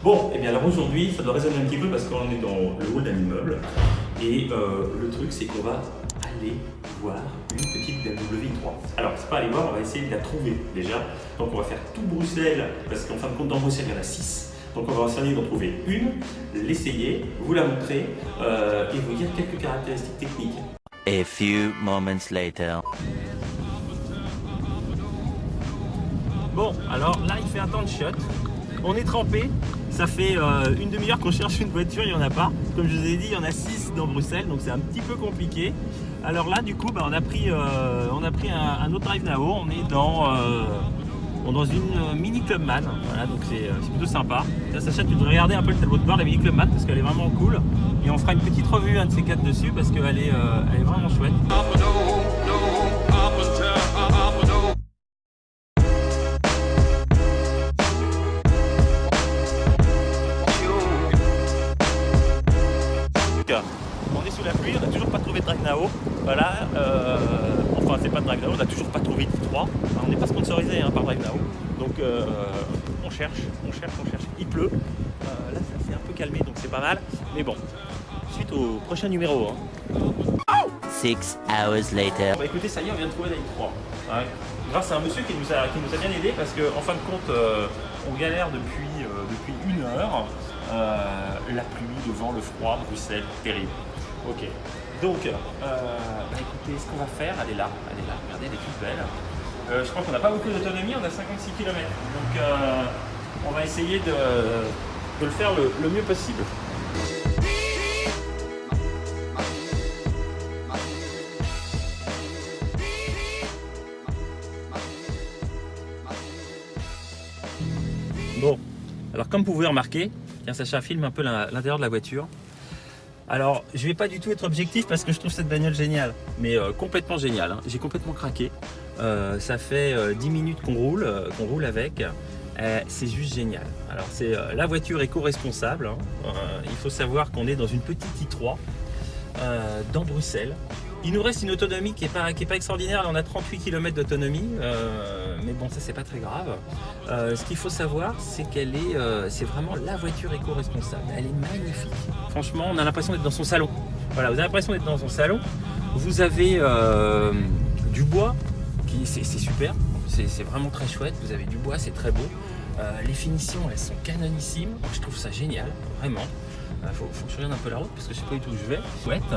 Bon, et bien alors aujourd'hui, ça doit résonner un petit peu parce qu'on est dans le hall d'un immeuble. Et le truc, c'est qu'on va aller voir une petite BMW i3. Alors, c'est pas aller voir, on va essayer de la trouver déjà. Donc, on va faire tout Bruxelles, parce qu'en fin de compte, dans Bruxelles, il y en a 6. Donc, on va essayer d'en trouver une, l'essayer, vous la montrer et vous dire quelques caractéristiques techniques. A few moments later. Bon, alors là, il fait un temps de shot. On est trempé. Ça fait une demi-heure qu'on cherche une voiture, il n'y en a pas. Comme je vous ai dit, il y en a 6 dans Bruxelles, donc c'est un petit peu compliqué. Alors là, du coup, on a pris un autre Drive Now. On est dans une Mini Clubman. Voilà, donc c'est plutôt sympa. Là, Sacha, tu devrais regarder un peu le tableau de bord, la Mini Clubman, parce qu'elle est vraiment cool. Et on fera une petite revue, un de ces 4 dessus, parce qu'elle est vraiment chouette. On est sous la pluie, on n'a toujours pas trouvé de Drive Now. Voilà, enfin c'est pas de Drive Now, on n'a toujours pas trouvé de 3. On n'est pas sponsorisé par Drive Now. Donc on cherche. Il pleut. Là ça s'est un peu calmé donc c'est pas mal. Mais bon, suite au prochain numéro. 6 hours later. Bah écoutez, ça y est, on vient de trouver la i3. Ouais. Grâce à un monsieur qui nous a bien aidé parce qu'en fin de compte, on galère depuis 1 heure. La pluie, le vent, le froid, Bruxelles, terrible. Ok. Donc, écoutez, ce qu'on va faire, elle est là, regardez, elle est toute belle. Je crois qu'on n'a pas beaucoup d'autonomie, on a 56 km. Donc, on va essayer de le faire le mieux possible. Bon, alors comme vous pouvez remarquer, tiens, Sacha filme un peu l'intérieur de la voiture. Alors, je vais pas du tout être objectif parce que je trouve cette bagnole géniale, mais complètement géniale. Hein. J'ai complètement craqué. Ça fait 10 minutes qu'on roule avec. C'est juste génial. Alors, c'est la voiture éco-responsable. Hein. Il faut savoir qu'on est dans une petite i3 dans Bruxelles. Il nous reste une autonomie qui est pas extraordinaire. Là, on a 38 km d'autonomie, mais bon, ça c'est pas très grave. Ce qu'il faut savoir, c'est qu'elle c'est vraiment la voiture éco-responsable. Elle est magnifique. Franchement, on a l'impression d'être dans son salon. Voilà, vous avez l'impression d'être dans son salon. Vous avez du bois, c'est super. C'est vraiment très chouette. Vous avez du bois, c'est très beau. Les finitions, elles sont canonissimes. Moi, je trouve ça génial, vraiment. Faut que je regarde un peu la route parce que je sais pas du tout où je vais. Chouette.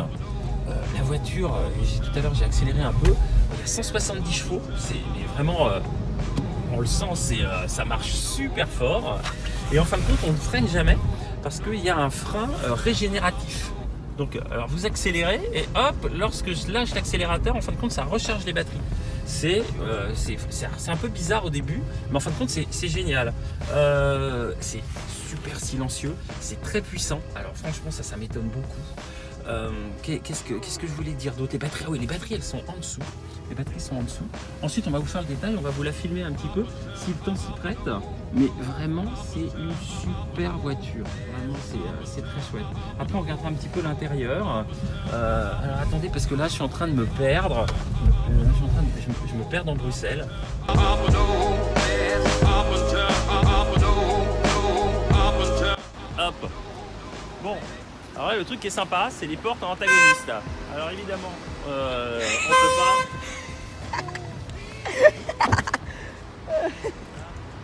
La voiture, tout à l'heure j'ai accéléré un peu, il y a 170 chevaux, mais vraiment, on le sent, ça marche super fort. Et en fin de compte, on ne freine jamais parce qu'il y a un frein régénératif. Donc, alors vous accélérez et hop, lorsque je lâche l'accélérateur, en fin de compte, ça recharge les batteries. C'est un peu bizarre au début, mais en fin de compte, c'est génial. C'est super silencieux, c'est très puissant. Alors franchement, ça m'étonne beaucoup. Qu'est-ce que je voulais dire d'autre? Les batteries, oui, les batteries elles sont en dessous. Les batteries sont en dessous. Ensuite, on va vous faire le détail, on va vous la filmer un petit peu si le temps s'y prête. Mais vraiment, c'est une super voiture. Vraiment, c'est très chouette. Après, on regardera un petit peu l'intérieur. Alors attendez, parce que là, je suis en train de me perdre. Je me perds dans Bruxelles. Hop. Bon. Alors là, le truc qui est sympa, c'est les portes en antagoniste. Alors évidemment, on peut pas.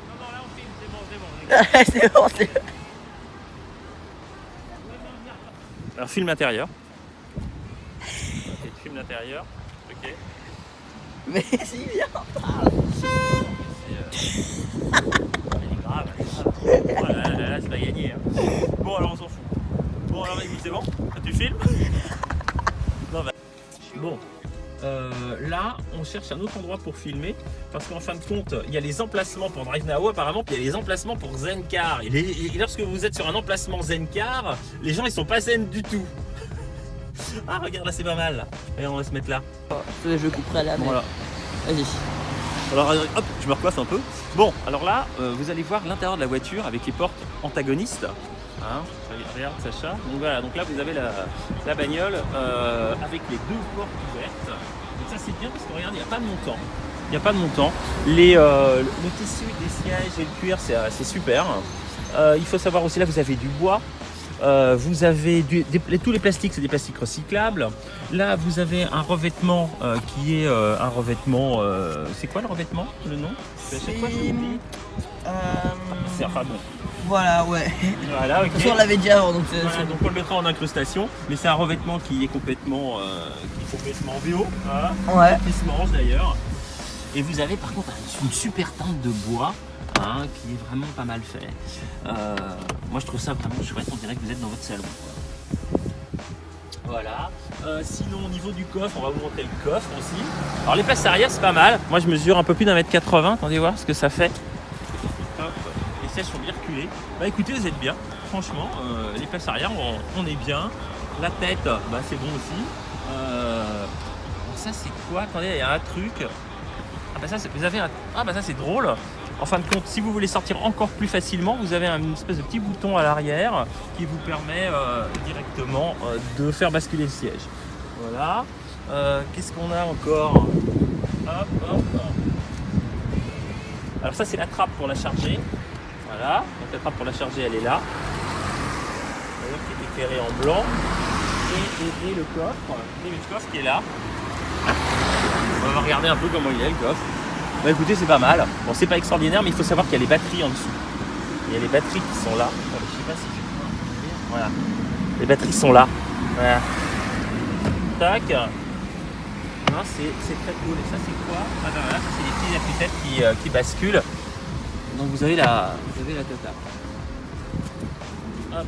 Non, là on filme, c'est bon. C'est bon. Alors filme l'intérieur. Ok, tu filmes l'intérieur. Ok. Mais si, viens, parle. Elle est grave. Oh là, c'est pas gagné. Hein. Bon, alors on s'en fout. Bon, alors c'est bon? Tu filmes? Non, bah. Bon, là, on cherche un autre endroit pour filmer parce qu'en fin de compte, il y a les emplacements pour Drive Now apparemment, puis il y a les emplacements pour Zencar. Et lorsque vous êtes sur un emplacement Zencar, les gens ils sont pas zen du tout. Ah, regarde là, c'est pas mal. Et on va se mettre là. Je couperai là. Voilà. Vas-y. Alors hop, je me recoiffe un peu. Bon, alors là, vous allez voir l'intérieur de la voiture avec les portes antagonistes. Hein, regarde Sacha. Donc voilà, donc là vous avez la bagnole avec les 2 portes ouvertes. Donc ça c'est bien parce que regarde, il n'y a pas de montant. Il n'y a pas de montant. Le tissu des sièges et le cuir c'est super. Il faut savoir aussi, là vous avez du bois. Vous avez tous les plastiques, c'est des plastiques recyclables. Là, vous avez un revêtement qui est un revêtement. C'est quoi le revêtement, le nom? À chaque fois, je l'oublie. C'est enfin bon. Voilà, ouais. Voilà, ok. De toute façon, on l'avait dit avant, donc c'est. Voilà, donc on le mettra en incrustation, mais c'est un revêtement qui est complètement VO, voilà, Ouais. qui se mange d'ailleurs. Et vous avez par contre une super tente de bois. Hein, qui est vraiment pas mal fait. Moi je trouve ça vraiment chouette, on dirait que vous êtes dans votre salon. Voilà. Sinon au niveau du coffre, on va vous montrer le coffre aussi. Alors les places arrière c'est pas mal. Moi je mesure un peu plus d'1m80, attendez voir ce que ça fait. Hop. Les sièges sont bien reculés. Bah écoutez, vous êtes bien. Franchement, les places arrière on est bien. La tête, bah, c'est bon aussi. Alors ça c'est quoi? Attendez, il y a un truc. Ah bah ça, vous avez un... Ah bah ça c'est drôle. En fin de compte, si vous voulez sortir encore plus facilement, vous avez une espèce de petit bouton à l'arrière qui vous permet directement de faire basculer le siège. Voilà. Qu'est-ce qu'on a encore? Hop, hop, hop. Alors ça c'est la trappe pour la charger. Voilà. Donc la trappe pour la charger, elle est là. D'ailleurs, qui est éclairée en blanc. Et le coffre. Et le coffre qui est là. On va regarder un peu comment il est le coffre. Bah écoutez, c'est pas mal. Bon, c'est pas extraordinaire, mais il faut savoir qu'il y a les batteries en dessous. Il y a les batteries qui sont là. Je sais pas si je vais pouvoir. Voilà. Les batteries sont là. Voilà. Tac. Non, c'est très cool. Et ça, c'est quoi? Ah ben voilà, ça, c'est des petites appuis-têtes qui basculent. Donc vous avez la totale. Hop.